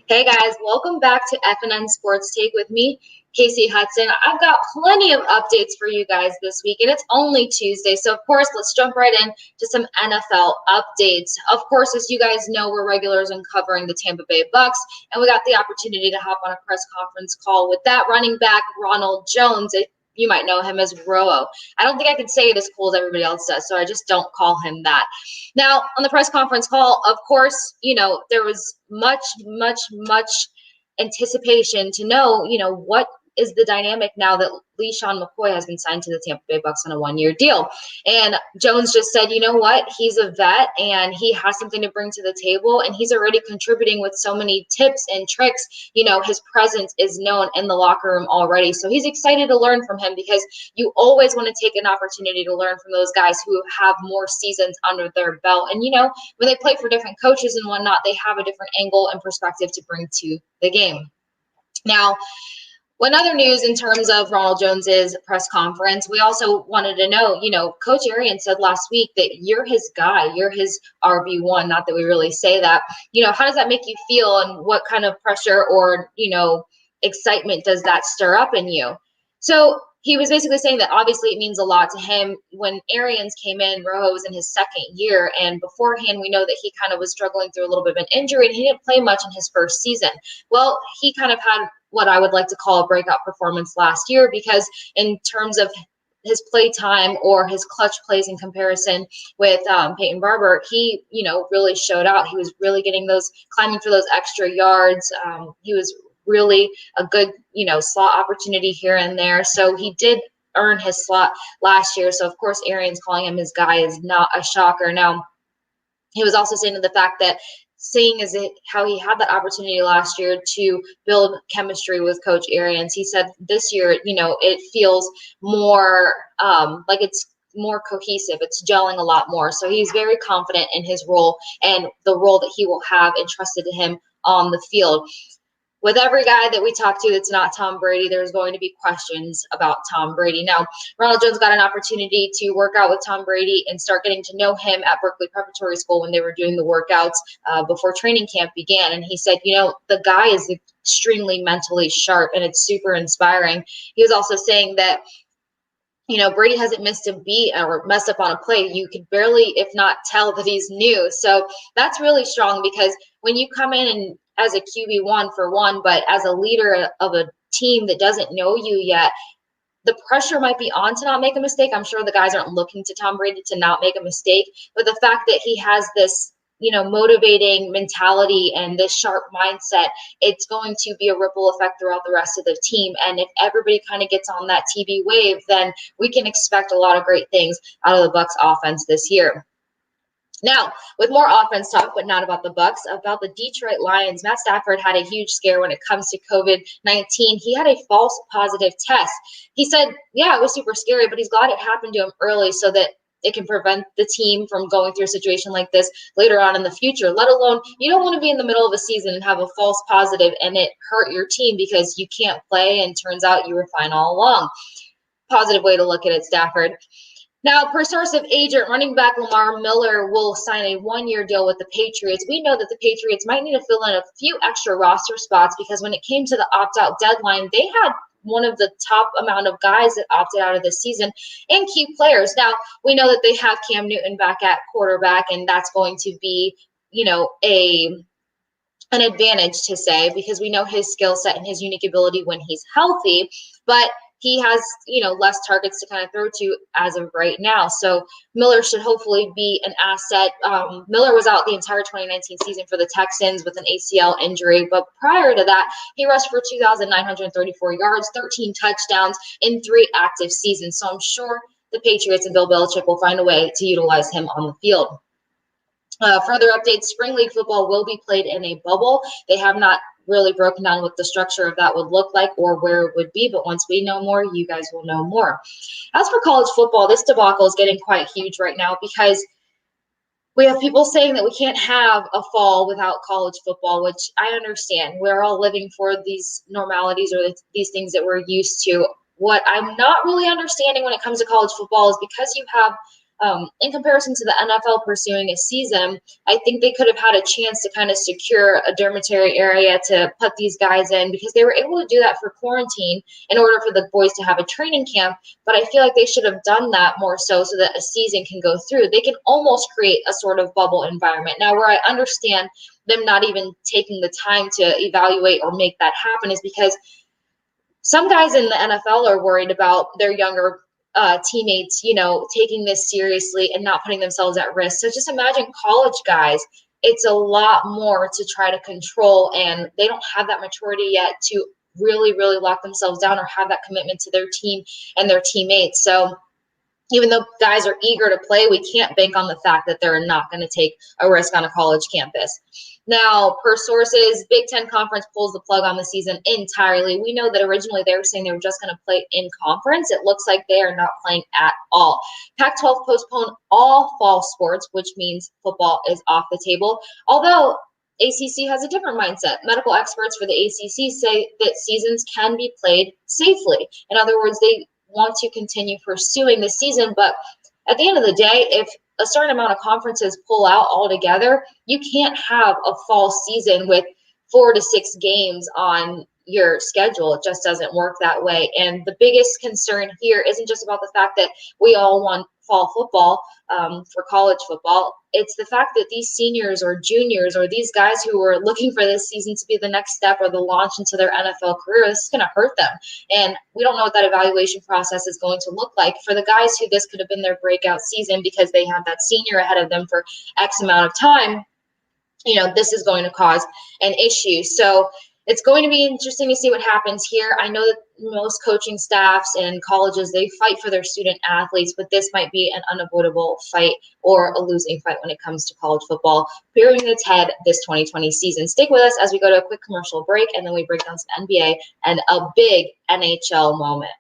Hey guys, welcome back to FNN SPORTS Take with me, Kasey Hudson. I've got plenty of updates for you guys this week, and it's only Tuesday, so of course, let's jump right in to some NFL updates. Of course, as you guys know, we're regulars in covering the Tampa Bay Bucks, and we got the opportunity to hop on a press conference call with that running back, Ronald Jones. You might know him as Rowo. I don't think I could say it as cool as everybody else does, so I just don't call him that. Now, on the press conference call, of course, there was much anticipation to know, what is the dynamic now that LeSean McCoy has been signed to the Tampa Bay Bucks on a one-year deal. And Jones just said, you know what, he's a vet and he has something to bring to the table, and he's already contributing with so many tips and tricks. His presence is known in the locker room already. So he's excited to learn from him, because you always want to take an opportunity to learn from those guys who have more seasons under their belt. And, when they play for different coaches and whatnot, they have a different angle and perspective to bring to the game. Now, one other news in terms of Ronald Jones's press conference, we also wanted to know, Coach Arians said last week that you're his guy, you're his RB1, not that we really say that. How does that make you feel, and what kind of pressure or, excitement does that stir up in you? So he was basically saying that obviously it means a lot to him. When Arians came in, Rojo was in his second year, and beforehand we know that he kind of was struggling through a little bit of an injury, and he didn't play much in his first season. Well, he kind of had what I would like to call a breakout performance last year, because in terms of his play time or his clutch plays in comparison with Peyton Barber, he, really showed out. He was really getting climbing for those extra yards. He was really a good, slot opportunity here and there. So he did earn his slot last year. So of course, Arians calling him his guy is not a shocker. Now, he was also saying the fact that seeing how he had that opportunity last year to build chemistry with Coach Arians, he said this year, it feels more like it's more cohesive. It's gelling a lot more. So he's very confident in his role and the role that he will have entrusted to him on the field. With every guy that we talk to that's not Tom Brady, there's going to be questions about Tom Brady. Now, Ronald Jones got an opportunity to work out with Tom Brady and start getting to know him at Berkeley Preparatory School when they were doing the workouts before training camp began. And he said, the guy is extremely mentally sharp, and it's super inspiring. He was also saying that Brady hasn't missed a beat or messed up on a play. You could barely, if not tell, that he's new. So that's really strong, because when you come in and as a QB1 for one, but as a leader of a team that doesn't know you yet, the pressure might be on to not make a mistake. I'm sure the guys aren't looking to Tom Brady to not make a mistake, but the fact that he has this, motivating mentality and this sharp mindset, it's going to be a ripple effect throughout the rest of the team. And if everybody kind of gets on that TV wave, then we can expect a lot of great things out of the Bucs offense this year. Now, with more offense talk, but not about the Bucs, about the Detroit Lions, Matt Stafford had a huge scare when it comes to COVID-19. He had a false positive test. He said, yeah, it was super scary, but he's glad it happened to him early so that it can prevent the team from going through a situation like this later on in the future. Let alone, you don't want to be in the middle of a season and have a false positive and it hurt your team because you can't play and turns out you were fine all along. Positive way to look at it, Stafford. Now, persuasive agent running back Lamar Miller will sign a one-year deal with the Patriots. We know that the Patriots might need to fill in a few extra roster spots, because when it came to the opt-out deadline, they had one of the top amount of guys that opted out of the season and key players. Now, we know that they have Cam Newton back at quarterback, and that's going to be, an advantage to say, because we know his skill set and his unique ability when he's healthy, but he has, less targets to kind of throw to as of right now. So Miller should hopefully be an asset. Miller was out the entire 2019 season for the Texans with an ACL injury, but prior to that, he rushed for 2,934 yards, 13 touchdowns in 3 active seasons. So I'm sure the Patriots and Bill Belichick will find a way to utilize him on the field. Further updates, Spring League football will be played in a bubble. They have not really broken down what the structure of that would look like or where it would be, but once we know more, you guys will know more. As for college football, this debacle is getting quite huge right now, because we have people saying that we can't have a fall without college football, which I understand. We're all living for these normalities or these things that we're used to. What I'm not really understanding when it comes to college football is because you have in comparison to the NFL pursuing a season, I think they could have had a chance to kind of secure a dormitory area to put these guys in, because they were able to do that for quarantine in order for the boys to have a training camp. But I feel like they should have done that more so that a season can go through. They can almost create a sort of bubble environment. Now, where I understand them not even taking the time to evaluate or make that happen is because some guys in the NFL are worried about their younger teammates, taking this seriously and not putting themselves at risk. So just imagine college guys. It's a lot more to try to control, and they don't have that maturity yet to really, really lock themselves down or have that commitment to their team and their teammates. So even though guys are eager to play, we can't bank on the fact that they're not going to take a risk on a college campus. Now, per sources, Big Ten Conference pulls the plug on the season entirely. We know that originally they were saying they were just going to play in conference. It looks like they are not playing at all. Pac-12 postponed all fall sports, which means football is off the table. Although ACC has a different mindset. Medical experts for the ACC say that seasons can be played safely. In other words, they want to continue pursuing the season, but at the end of the day, if a certain amount of conferences pull out altogether, you can't have a fall season with 4 to 6 games on your schedule. It just doesn't work that way. And the biggest concern here isn't just about the fact that we all want fall football for college football. It's the fact that these seniors or juniors or these guys who are looking for this season to be the next step or the launch into their NFL career, this is going to hurt them. And we don't know what that evaluation process is going to look like. For the guys who this could have been their breakout season because they had that senior ahead of them for X amount of time, this is going to cause an issue. So it's going to be interesting to see what happens here. I know that most coaching staffs and colleges, they fight for their student athletes, but this might be an unavoidable fight or a losing fight when it comes to college football, rearing its head this 2020 season. Stick with us as we go to a quick commercial break, and then we break down some NBA and a big NHL moment.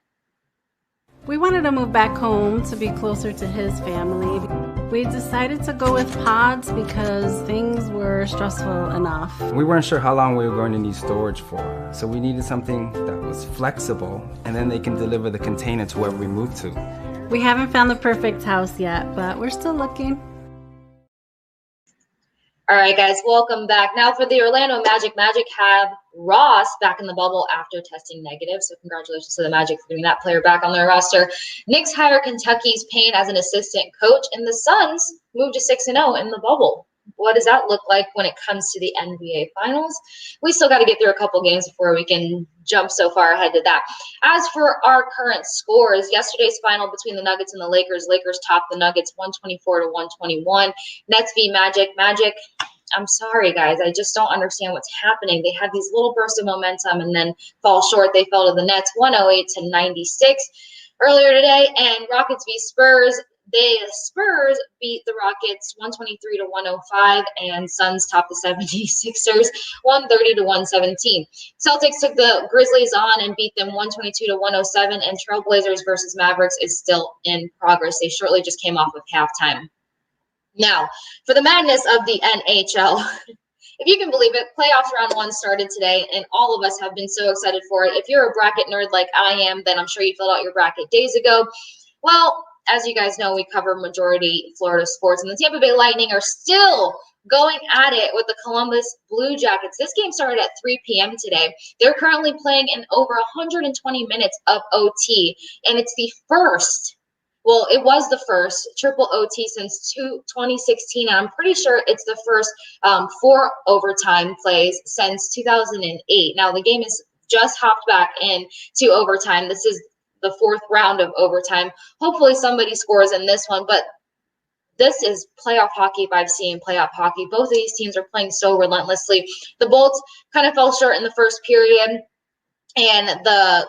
We wanted to move back home to be closer to his family. We decided to go with pods because things were stressful enough. We weren't sure how long we were going to need storage for, so we needed something that was flexible, and then they can deliver the container to wherever we move to. We haven't found the perfect house yet, but we're still looking. All right, guys, welcome back. Now for the Orlando Magic. Magic have Ross back in the bubble after testing negative, so congratulations to the Magic for getting that player back on their roster. Knicks hire Kentucky's Payne as an assistant coach, and the Suns moved to 6-0 in the bubble. What does that look like when it comes to the NBA Finals? We still got to get through a couple games before we can jump so far ahead to that. As for our current scores, yesterday's final between the Nuggets and the Lakers topped the Nuggets 124-121. Nets v. Magic. Magic, I'm sorry, guys. I just don't understand what's happening. They had these little bursts of momentum and then fall short. They fell to the Nets 108-96 earlier today. And Rockets v. Spurs. The Spurs beat the Rockets 123-105, and Suns topped the 76ers 130-117. Celtics took the Grizzlies on and beat them 122-107, and Trailblazers versus Mavericks is still in progress. They shortly just came off of halftime. Now, for the madness of the NHL, if you can believe it, playoffs round 1 started today, and all of us have been so excited for it. If you're a bracket nerd like I am, then I'm sure you filled out your bracket days ago. Well, as you guys know, we cover majority Florida sports, and the Tampa Bay Lightning are still going at it with the Columbus Blue Jackets. This game started at 3 p.m. today. They're currently playing in over 120 minutes of OT, and it's the first, well, it was the first triple OT since 2016, and I'm pretty sure it's the first 4 overtime plays since 2008. Now, the game is just hopped back into overtime. This is the 4th round of overtime. Hopefully somebody scores in this one, but this is playoff hockey if I've seen playoff hockey. Both of these teams are playing so relentlessly. The Bolts kind of fell short in the first period, and the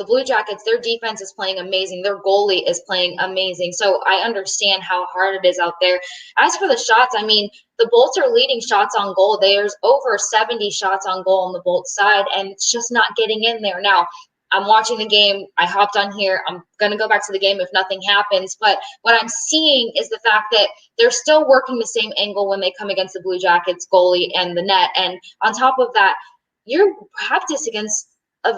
Blue Jackets, their defense is playing amazing. Their goalie is playing amazing. So I understand how hard it is out there. As for the shots, I mean, the Bolts are leading shots on goal. There's over 70 shots on goal on the Bolts side, and it's just not getting in there. Now, I'm watching the game. I hopped on here. I'm going to go back to the game if nothing happens. But what I'm seeing is the fact that they're still working the same angle when they come against the Blue Jackets goalie and the net. And on top of that, you're practice against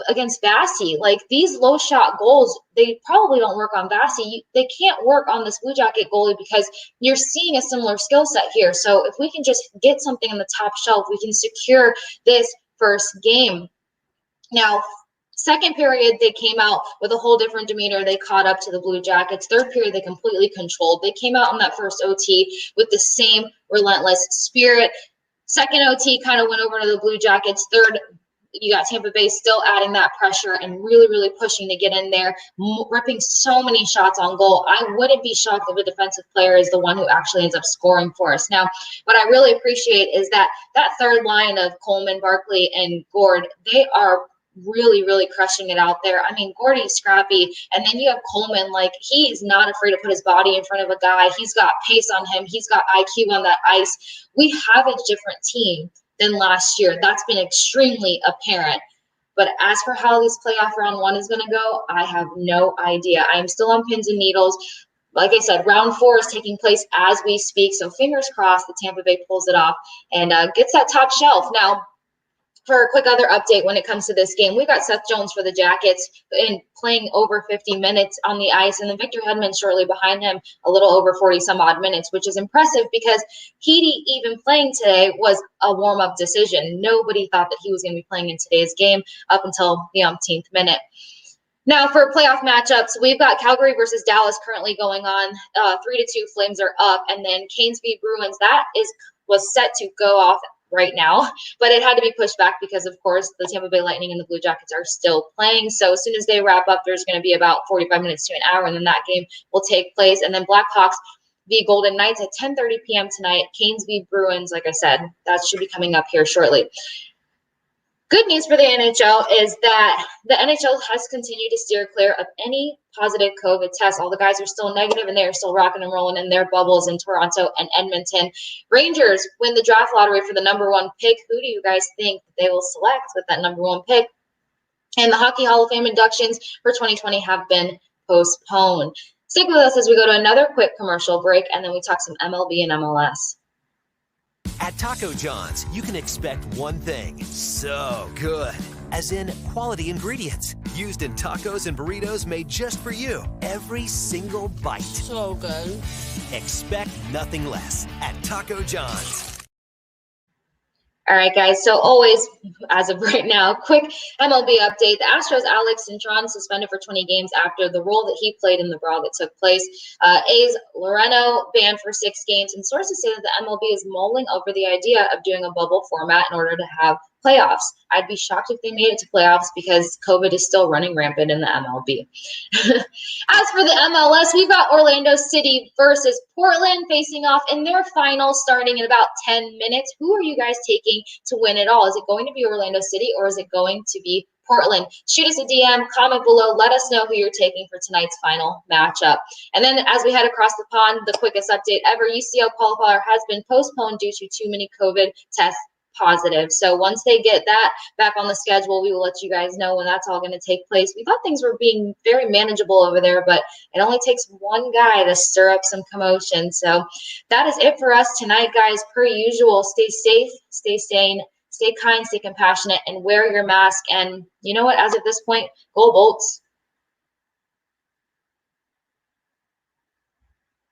against Vassy. Like, these low shot goals, they probably don't work on Vassy. They can't work on this Blue Jacket goalie because you're seeing a similar skill set here. So if we can just get something on the top shelf, we can secure this first game. Now, second period, they came out with a whole different demeanor. They caught up to the Blue Jackets. Third period, they completely controlled. They came out on that first OT with the same relentless spirit. Second OT kind of went over to the Blue Jackets. Third, you got Tampa Bay still adding that pressure and really, really pushing to get in there, ripping so many shots on goal. I wouldn't be shocked if a defensive player is the one who actually ends up scoring for us. Now, what I really appreciate is that third line of Coleman, Barkley, and Gord, they are really, really crushing it out there. I mean, Gordy's scrappy, and then you have Coleman. Like, he's not afraid to put his body in front of a guy. He's got pace on him. He's got IQ on that ice. We have a different team than last year. That's been extremely apparent. But as for how this playoff round one is going to go, I have no idea. I am still on pins and needles. Like I said, round 4 is taking place as we speak. So fingers crossed that Tampa Bay pulls it off and gets that top shelf. Now, for a quick other update when it comes to this game, we got Seth Jones for the Jackets and playing over 50 minutes on the ice, and then Victor Hedman shortly behind him, a little over 40 some odd minutes, which is impressive because Petey even playing today was a warm-up decision. Nobody thought that he was going to be playing in today's game up until the umpteenth minute. Now, for playoff matchups, we've got Calgary versus Dallas currently going on. 3-2 Flames are up, and then Canes v. Bruins, was set to go off right now, but it had to be pushed back because, of course, the Tampa Bay Lightning and the Blue Jackets are still playing. So as soon as they wrap up, there's going to be about 45 minutes to an hour, and then that game will take place. And then Blackhawks v. Golden Knights at 10:30 p.m. tonight. Canes v. Bruins, like I said, that should be coming up here shortly. Good news for the NHL is that the NHL has continued to steer clear of any positive COVID tests. All the guys are still negative, and they're still rocking and rolling in their bubbles in Toronto and Edmonton. Rangers win the draft lottery for the number 1 pick. Who do you guys think they will select with that number 1 pick? And the Hockey Hall of Fame inductions for 2020 have been postponed. Stick with us as we go to another quick commercial break, and then we talk some MLB and MLS. At Taco John's, you can expect one thing, so good, as in quality ingredients used in tacos and burritos made just for you. Every single bite. So good. Expect nothing less at Taco John's. All right, guys. So always, as of right now, quick MLB update. The Astros' Alex Cintron suspended for 20 games after the role that he played in the brawl that took place. A's Loreno banned for 6 games, and sources say that the MLB is mulling over the idea of doing a bubble format in order to have playoffs. I'd be shocked if they made it to playoffs because COVID is still running rampant in the MLB. As for the MLS, we've got Orlando City versus Portland facing off in their final starting in about 10 minutes. Who are you guys taking to win it all? Is it going to be Orlando City or is it going to be Portland? Shoot us a DM, comment below, let us know who you're taking for tonight's final matchup. And then as we head across the pond, the quickest update ever, UCL qualifier has been postponed due to too many COVID tests positive. So once they get that back on the schedule, we will let you guys know when that's all going to take place. We thought things were being very manageable over there, but it only takes one guy to stir up some commotion. So that is it for us tonight, guys. Per usual, stay safe, stay sane, stay kind, stay compassionate, and wear your mask. And you know what? As of this point, go Bolts.